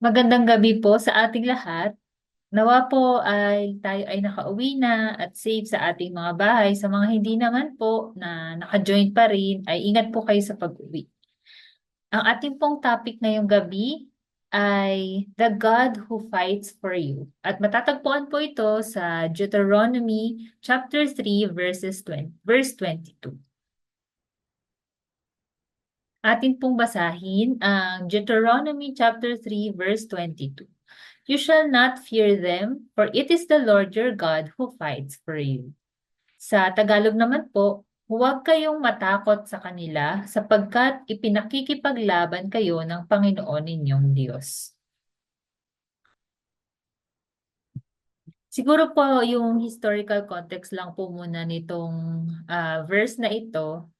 Magandang gabi po sa ating lahat. Nawa po ay tayo ay nakauwi na at safe sa ating mga bahay. Sa mga hindi naman po na naka-join pa rin, ay ingat po kayo sa pag-uwi. Ang ating pong topic ngayong gabi ay The God Who Fights for You. At matatagpuan po ito sa Deuteronomy chapter 3 verse 22. Atin pong basahin ang Deuteronomy chapter 3 verse 22. You shall not fear them, for it is the Lord your God who fights for you. Sa Tagalog naman po, huwag kayong matakot sa kanila sapagkat ipinakikipaglaban kayo ng Panginoon ninyong Diyos. Siguro po yung historical context lang po muna nitong verse na ito.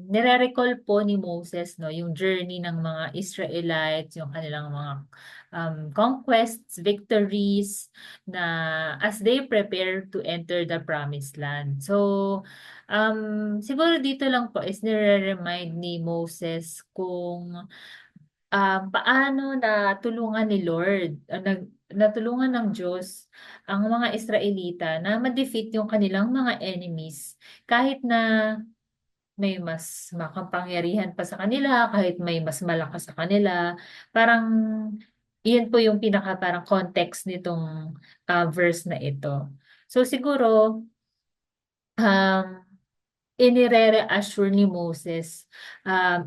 Nire-recall po ni Moses no, yung journey ng mga Israelites, yung kanilang mga conquests, victories na as they prepare to enter the promised land. So, siguro dito lang po is nire-remind ni Moses kung paano natulungan ni Lord, natulungan ng Diyos ang mga Israelita na ma-defeat yung kanilang mga enemies kahit na may mas makapangyarihan pa sa kanila, kahit may mas malakas sa kanila. Parang iyan po yung pinaka parang context nitong verse na ito. So siguro um inire-reassure ni Moses.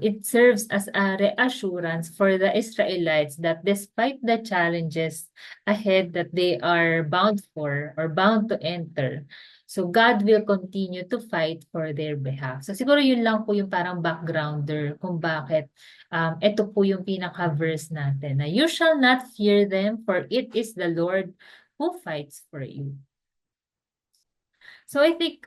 It serves as a reassurance for the Israelites that despite the challenges ahead that they are bound for or bound to enter, so God will continue to fight for their behalf. So siguro yun lang po yung parang backgrounder kung bakit ito po yung pinaka-verse natin na you shall not fear them for it is the Lord who fights for you. So I think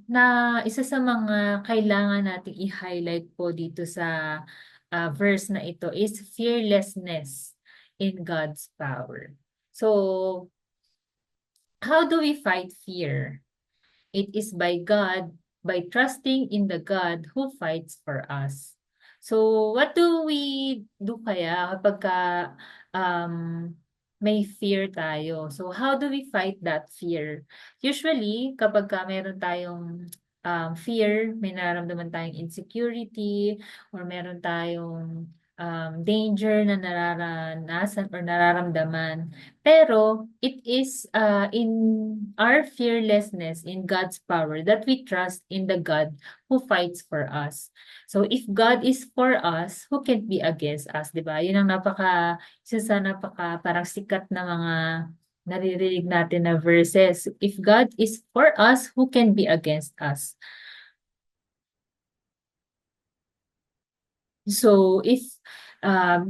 na isa sa mga kailangan nating i-highlight po dito sa verse na ito is fearlessness in God's power. So how do we fight fear? It is by God, by trusting in the God who fights for us. So what do we do kaya kapag um, may fear tayo? So how do we fight that fear? Usually, kapag meron tayong fear, may nararamdaman tayong insecurity, or meron tayong danger na nararanasan or nararamdaman. Pero it is in our fearlessness in God's power that we trust in the God who fights for us. So if God is for us, who can be against us, 'di ba? 'Yun ang isa sa napaka parang sikat na mga naririnig natin na verses. If God is for us, who can be against us? So if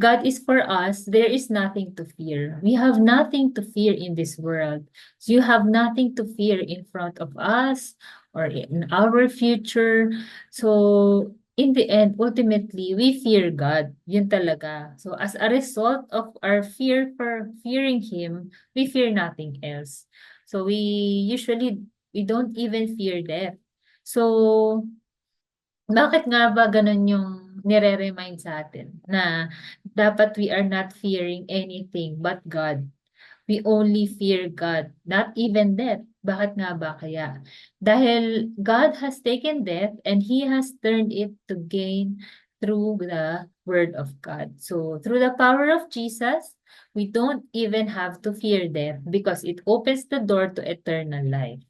God is for us, there is nothing to fear. We have nothing to fear in this world. So you have nothing to fear in front of us or in our future. So in the end, ultimately, we fear God. Yun talaga. So as a result of our fear for fearing Him, we fear nothing else. So we don't even fear death. So bakit nga ba gano'n yung nire-remind sa atin na dapat we are not fearing anything but God. We only fear God, not even death. Bakit nga ba kaya? Dahil God has taken death and He has turned it to gain through the Word of God. So through the power of Jesus, we don't even have to fear death because it opens the door to eternal life.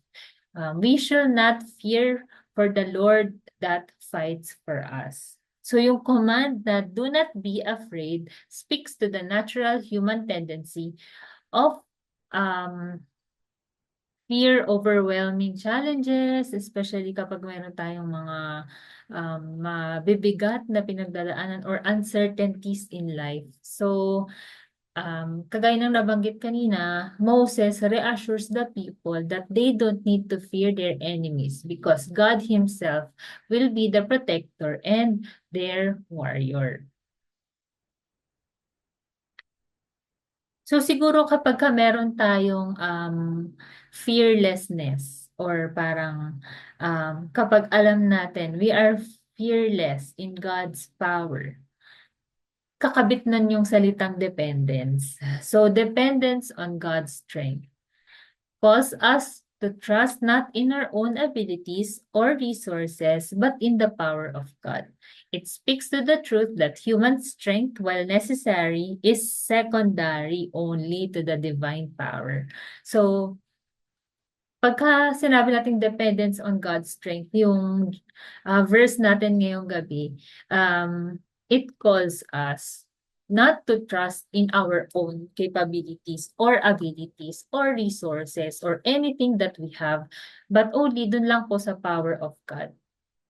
We shall not fear for the Lord that fights for us. So yung command na do not be afraid speaks to the natural human tendency of um, fear overwhelming challenges, especially kapag meron tayong mga mabibigat na pinagdadaanan or uncertainties in life. So kagaya ng nabanggit kanina, Moses reassures the people that they don't need to fear their enemies because God Himself will be the protector and their warrior. So siguro kapagka meron tayong fearlessness or parang kapag alam natin we are fearless in God's power, kakabit nun yung salitang dependence. So, dependence on God's strength calls us to trust not in our own abilities or resources, but in the power of God. It speaks to the truth that human strength, while necessary, is secondary only to the divine power. So, pagka sinabi nating dependence on God's strength, yung verse natin ngayong gabi, it calls us not to trust in our own capabilities or abilities or resources or anything that we have, but only dun lang po sa power of God.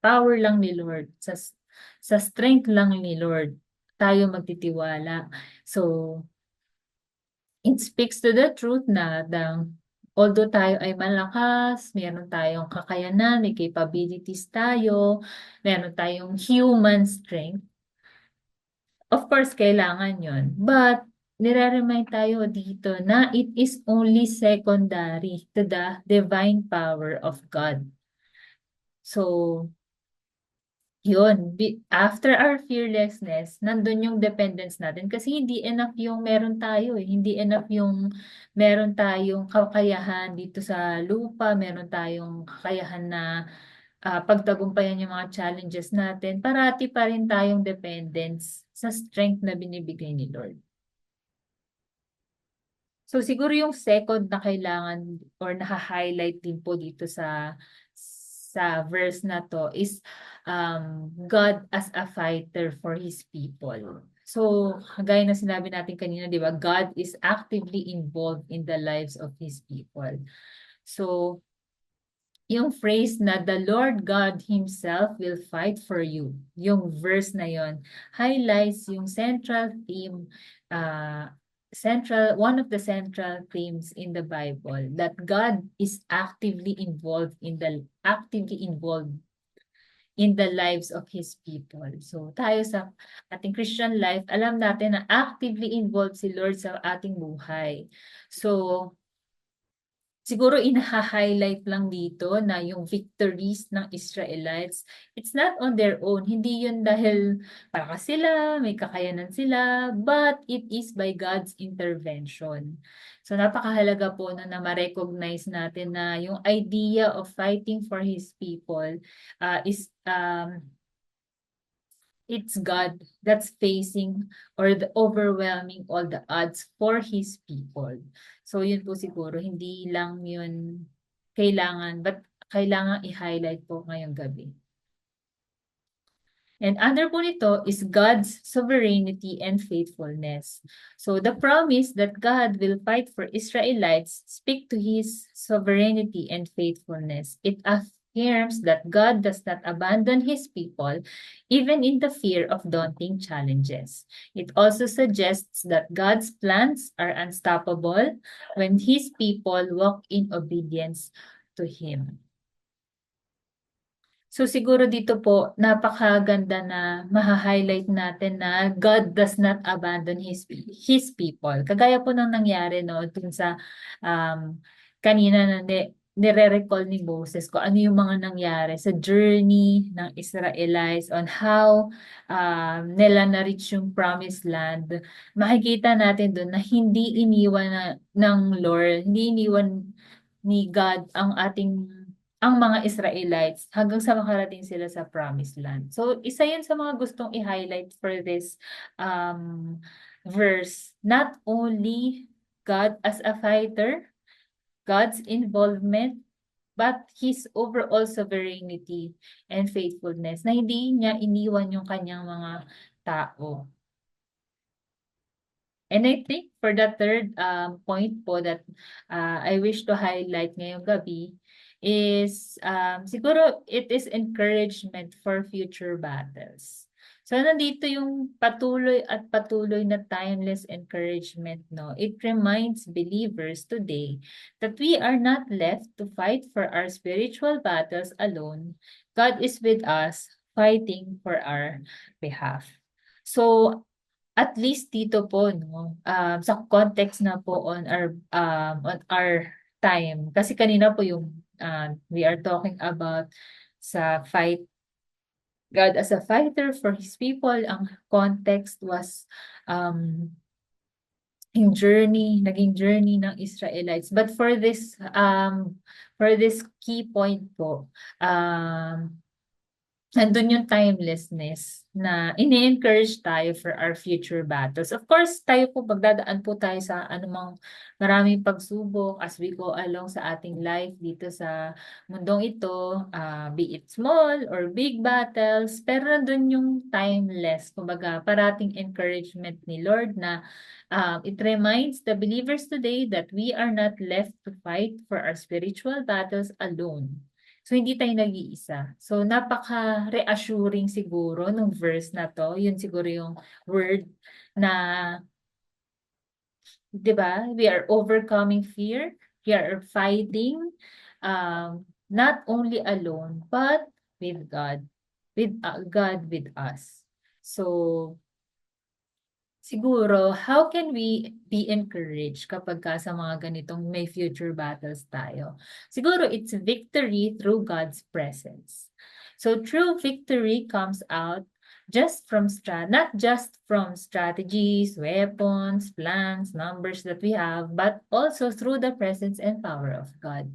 Power lang ni Lord, sa strength lang ni Lord tayo magtitiwala. So, it speaks to the truth na although tayo ay malakas, meron tayong kakayanan, may capabilities tayo, meron tayong human strength, of course, kailangan yon. But, nire-remind tayo dito na it is only secondary to the divine power of God. So, yun, after our fearlessness, nandun yung dependence natin kasi hindi enough yung meron tayo eh. Hindi enough yung meron tayong kakayahan dito sa lupa, meron tayong kakayahan na pagtagumpayan yung mga challenges natin. Parati pa rin tayong dependence sa strength na binibigay ni Lord. So siguro yung second na kailangan or naha-highlight din po dito sa verse na to is God as a fighter for His people. So, gaya na sinabi natin kanina, di ba? God is actively involved in the lives of His people. So, yung phrase na the Lord God Himself will fight for you, yung verse na yon highlights yung central theme, one of the central themes in the Bible, that God is actively involved in the lives of His people. So tayo sa ating Christian life, alam natin na actively involved si Lord sa ating buhay. So, siguro highlight lang dito na yung victories ng Israelites, it's not on their own. Hindi yun dahil malakas sila, may kakayanan sila, but it is by God's intervention. So napakahalaga po na ma-recognize natin na yung idea of fighting for His people is it's God that's facing or the overwhelming all the odds for His people. So yun po siguro, hindi lang yun kailangan, but kailangan i-highlight po ngayong gabi. And under po nito is God's sovereignty and faithfulness. So the promise that God will fight for Israelites speak to His sovereignty and faithfulness. It affirms that God does not abandon His people even in the fear of daunting challenges. It also suggests that God's plans are unstoppable when His people walk in obedience to Him. So siguro dito po, napakaganda na maha-highlight natin na God does not abandon His people. Kagaya po ng nangyari no, dun sa kanina na nire-recall ni Moses ko ano yung mga nangyari sa journey ng Israelites on how nila na-reach yung promised land. Makikita natin doon na hindi iniwan ng Lord, hindi iniwan ni God ang mga Israelites hanggang sa makarating sila sa promised land. So, isa yun sa mga gustong i-highlight for this verse. Not only God as a fighter, God's involvement, but His overall sovereignty and faithfulness na hindi niya iniwan yung kanyang mga tao. And I think for the third point po that I wish to highlight ngayong gabi is siguro it is encouragement for future battles. So nandito yung patuloy at patuloy na timeless encouragement, no? It reminds believers today that we are not left to fight for our spiritual battles alone. God is with us fighting for our behalf. So at least dito po no, sa context na po on our time. Kasi kanina po yung we are talking about sa fight God as a fighter for His people. Ang context was um, yung naging journey ng Israelites. But for this key point po, nandun yung timelessness na ini-encourage tayo for our future battles. Of course, tayo po magdadaan po tayo sa anumang maraming pagsubok as we go along sa ating life dito sa mundong ito, be it small or big battles, pero nandun yung timeless, kumbaga parating encouragement ni Lord na it reminds the believers today that we are not left to fight for our spiritual battles alone. So, hindi tayo nag-iisa. So, napaka-reassuring siguro nung verse na to. Yun siguro yung word na, di ba? We are overcoming fear. We are fighting, not only alone, but with God. With God with us. So, siguro, how can we be encouraged kapag sa mga ganitong may future battles tayo? Siguro, it's victory through God's presence. So, true victory comes out not just from strategies, weapons, plans, numbers that we have, but also through the presence and power of God.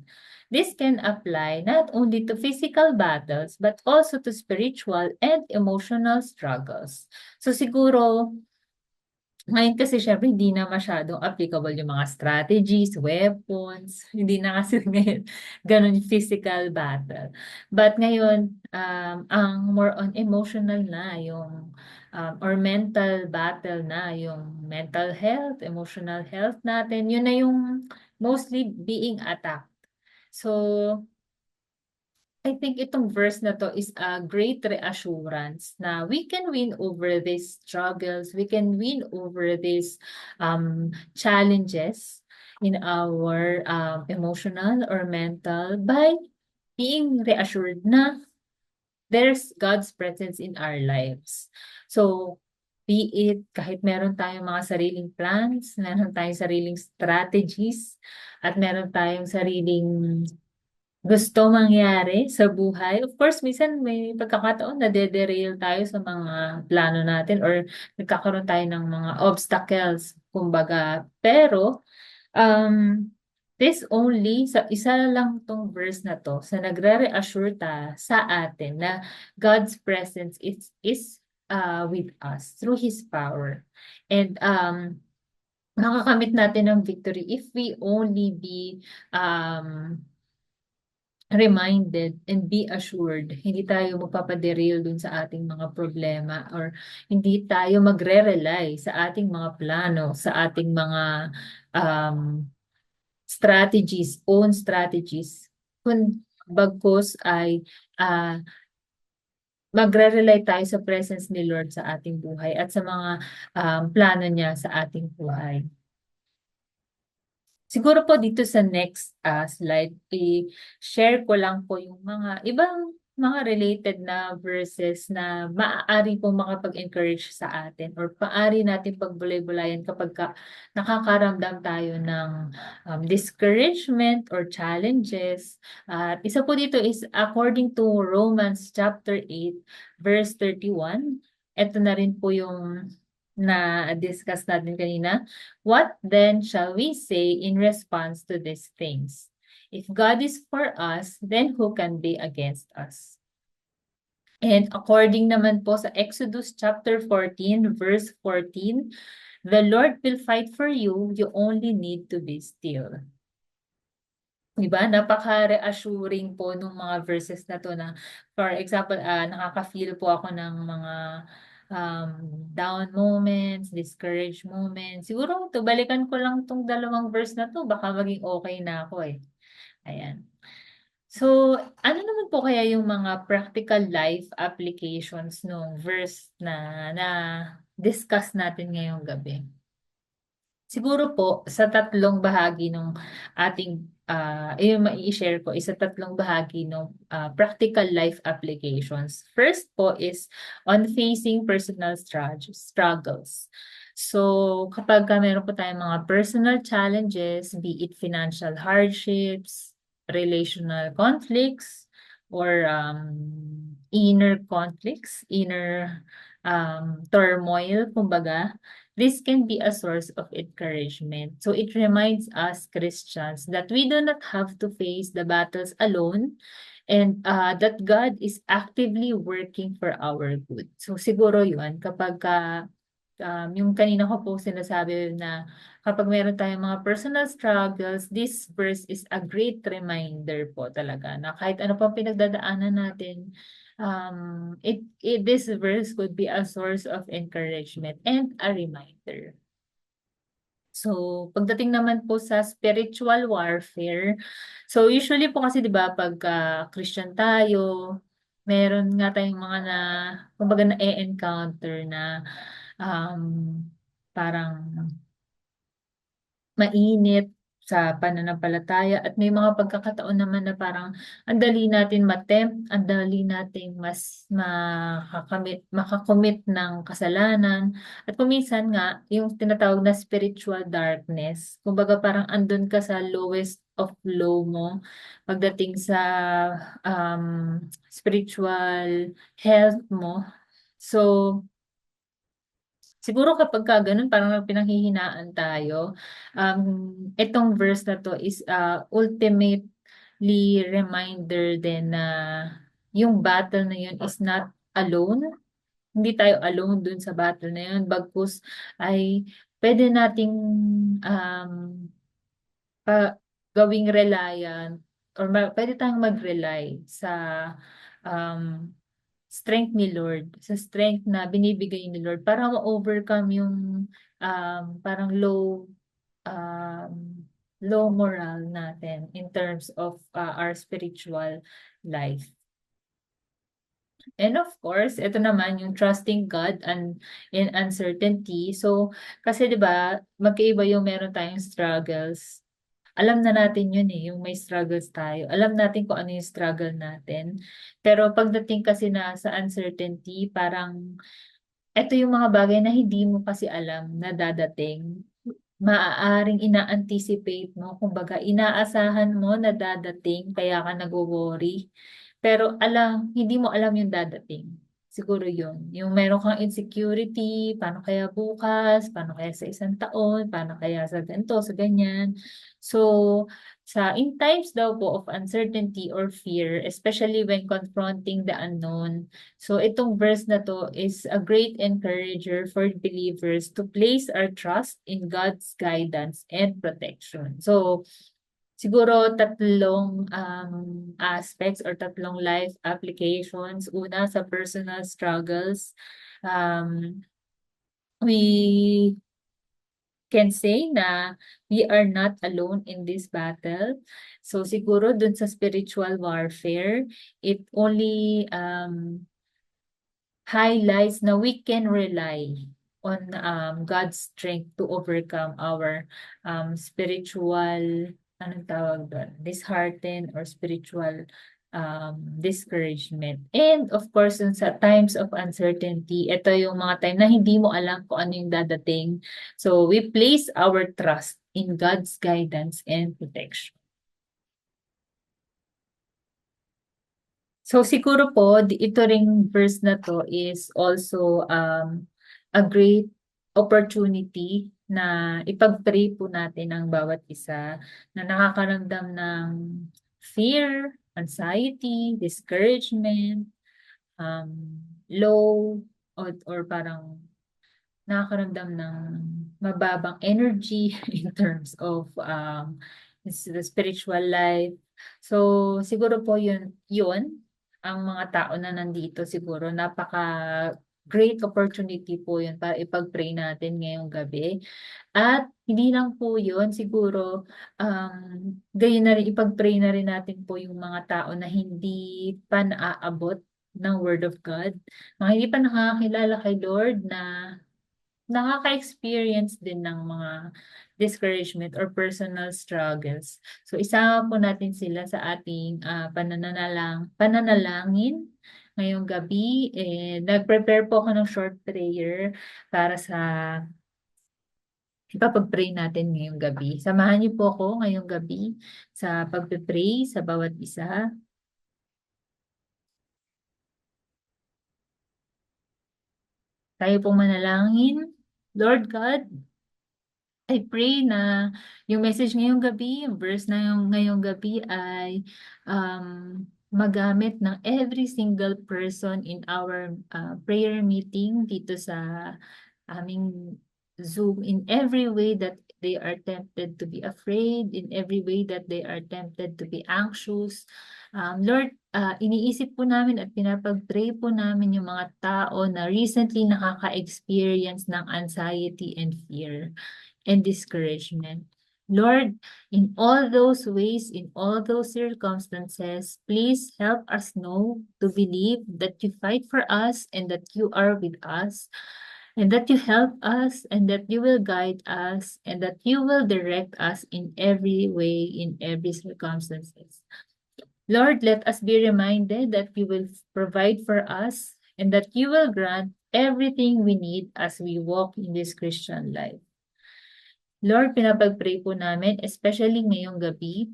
This can apply not only to physical battles, but also to spiritual and emotional struggles. So siguro, ngayon kasi syempre hindi na masyadong applicable yung mga strategies, weapons, hindi na kasi ngayon gano'n yung physical battle. But ngayon, ang more on emotional na yung or mental battle na yung mental health, emotional health natin, yun na yung mostly being attacked. So, I think itong verse na to is a great reassurance na we can win over these struggles, we can win over these challenges in our emotional or mental by being reassured na there's God's presence in our lives. So, be it kahit meron tayong mga sariling plans, meron tayong sariling strategies, at meron tayong sariling gusto mangyari sa buhay. Of course, minsan may pagkakataon na derail tayo sa mga plano natin or nagkakaroon tayo ng mga obstacles, kumbaga. Pero, um, this only, sa isa lang tong verse na to, sa nagre-reassure sa atin na God's presence with us through His power. And, makakamit natin ng victory if we only be reminded and be assured, hindi tayo magpapaderail dun sa ating mga problema or hindi tayo magre-rely sa ating mga plano, sa ating mga um, own strategies, kung bagkus ay magre-rely tayo sa presence ni Lord sa ating buhay at sa mga plano niya sa ating buhay. Siguro po dito sa next slide, i-share ko lang po yung mga ibang mga related na verses na maaari po makapag-encourage sa atin or paari natin pagbulay-bulayan kapag nakakaramdam tayo ng discouragement or challenges. At isa po dito is according to Romans chapter 8 verse 31. Ito na rin po yung na-discuss natin kanina. What then shall we say in response to these things? If God is for us, then who can be against us? And according naman po sa Exodus chapter 14, verse 14, the Lord will fight for you, you only need to be still. Diba? Napaka-reassuring po nung mga verses na to na, for example, nakaka-feel po ako ng mga down moments, discouraged moments. Siguro, balikan ko lang tong dalawang verse na to, baka maging okay na ako eh. Ayan. So, ano naman po kaya yung mga practical life applications nung verse na discuss natin ngayong gabi? Siguro po, sa tatlong bahagi ng ating, yung mai-share ko is sa tatlong bahagi ng practical life applications. First po is on facing personal struggles. So, kapag meron po tayong mga personal challenges, be it financial hardships, relational conflicts, or inner conflicts, inner turmoil, kumbaga, this can be a source of encouragement. So it reminds us Christians that we do not have to face the battles alone and that God is actively working for our good. So siguro yun, kapag yung kanina ko po sinasabi na kapag meron tayong mga personal struggles, this verse is a great reminder po talaga na kahit ano pang pinagdadaanan natin, this verse could be a source of encouragement and a reminder. So, pagdating naman po sa spiritual warfare, so usually po kasi 'di ba pagka Christian tayo, meron nga tayong mga kumbaga na-e-encounter na um, parang mainit sa pananampalataya at may mga pagkakataon naman na parang ang dali natin ang dali nating mas makakomit ng kasalanan at kung minsan nga yung tinatawag na spiritual darkness, kumbaga parang andun ka sa lowest of low mo pagdating sa spiritual health mo. So, siguro kapagka gano'n parang pinanghihinaan tayo, itong verse na 'to is, ultimately reminder din na yung battle na yun is not alone. Hindi tayo alone dun sa battle na yun, bagkus ay puwede nating, um, gawing reliant or puwede tayong mag-rely sa, um strength ni Lord, sa strength na binibigay ni Lord para ma-overcome yung, parang um, low moral natin in terms of, our spiritual life. And of course, ito naman yung trusting God and in uncertainty. So, kasi 'di ba, magkaiba yung meron tayong struggles. Alam na natin yun, eh, yung may struggles tayo. Alam natin kung ano yung struggle natin. Pero pagdating kasi na sa uncertainty, parang eto yung mga bagay na hindi mo kasi alam na dadating. Maaaring ina-anticipate mo, kumbaga inaasahan mo na dadating kaya ka nagwo-worry. Pero hindi mo alam yung dadating. Siguro yun, yung meron kang insecurity, paano kaya bukas, paano kaya sa isang taon, paano kaya sa ganito, sa ganyan. So, in times daw po of uncertainty or fear, especially when confronting the unknown, so itong verse na 'to is a great encourager for believers to place our trust in God's guidance and protection. So, siguro tatlong, aspects or tatlong life applications. Una, sa personal struggles, um, we can say na we are not alone in this battle. So, siguro dun sa spiritual warfare, it only, highlights na we can rely on God's strength to overcome our spiritual, anong tawag doon, disheartened or spiritual discouragement. And of course, dun sa times of uncertainty, ito yung mga time na hindi mo alam kung ano yung dadating. So we place our trust in God's guidance and protection. So siguro po ito ring verse na 'to is also, a great opportunity na ipag-pray po natin ang bawat isa na nakakaramdam ng fear, anxiety, discouragement, low or parang nakakaramdam ng mababang energy in terms of, the spiritual life. So, siguro po yun ang mga tao na nandito siguro napaka-great opportunity po yun para ipag-pray natin ngayong gabi. At hindi lang po yun, siguro, gayon na rin ipag-pray na rin natin po yung mga tao na hindi pa naaabot ng Word of God, mga hindi pa nakakakilala kay Lord na nakaka-experience din ng mga discouragement or personal struggles. So isama po natin sila sa ating, pananalangin ngayong gabi. Nag-prepare po ako ng short prayer para sa ipapag-pray natin ngayong gabi. Samahan niyo po ako ngayong gabi sa pagpe-pray sa bawat isa. Tayo pong manalangin. Lord God, I pray na yung message ngayong gabi, yung verse na yung ngayong gabi ay magamit ng every single person in our prayer meeting dito sa aming Zoom, in every way that they are tempted to be afraid, in every way that they are tempted to be anxious. Lord, iniisip po namin at pinapag-pray po namin yung mga tao na recently nakaka-experience ng anxiety and fear and discouragement. Lord, in all those ways, in all those circumstances, please help us know to believe that you fight for us and that you are with us, and that you help us and that you will guide us and that you will direct us in every way, in every circumstances. Lord, let us be reminded that you will provide for us and that you will grant everything we need as we walk in this Christian life. Lord, pinapag-pray po namin, especially ngayong gabi,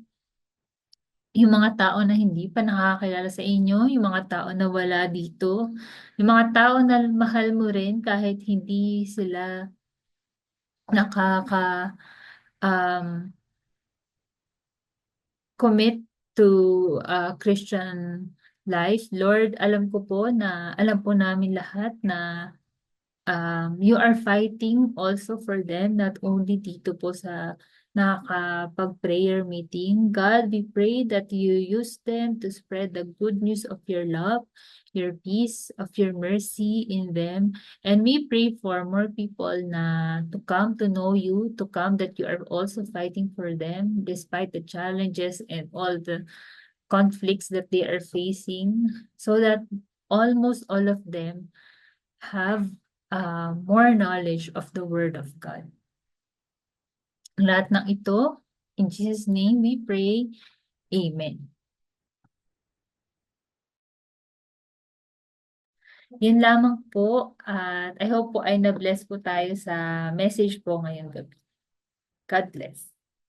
yung mga tao na hindi pa nakakakilala sa inyo, yung mga tao na wala dito, yung mga tao na mahal mo rin kahit hindi sila nakaka um, commit to Christian life. Lord, alam ko po na alam po namin lahat na you are fighting also for them, not only dito po sa nakakapag-prayer meeting. God, we pray that you use them to spread the good news of your love, your peace, of your mercy in them. And we pray for more people na to come to know you, to come that you are also fighting for them despite the challenges and all the conflicts that they are facing, so that almost all of them have more knowledge of the Word of God. Lahat ng ito, in Jesus' name we pray. Amen. Yun lamang po at I hope po ay na-bless po tayo sa message po ngayong gabi. God bless.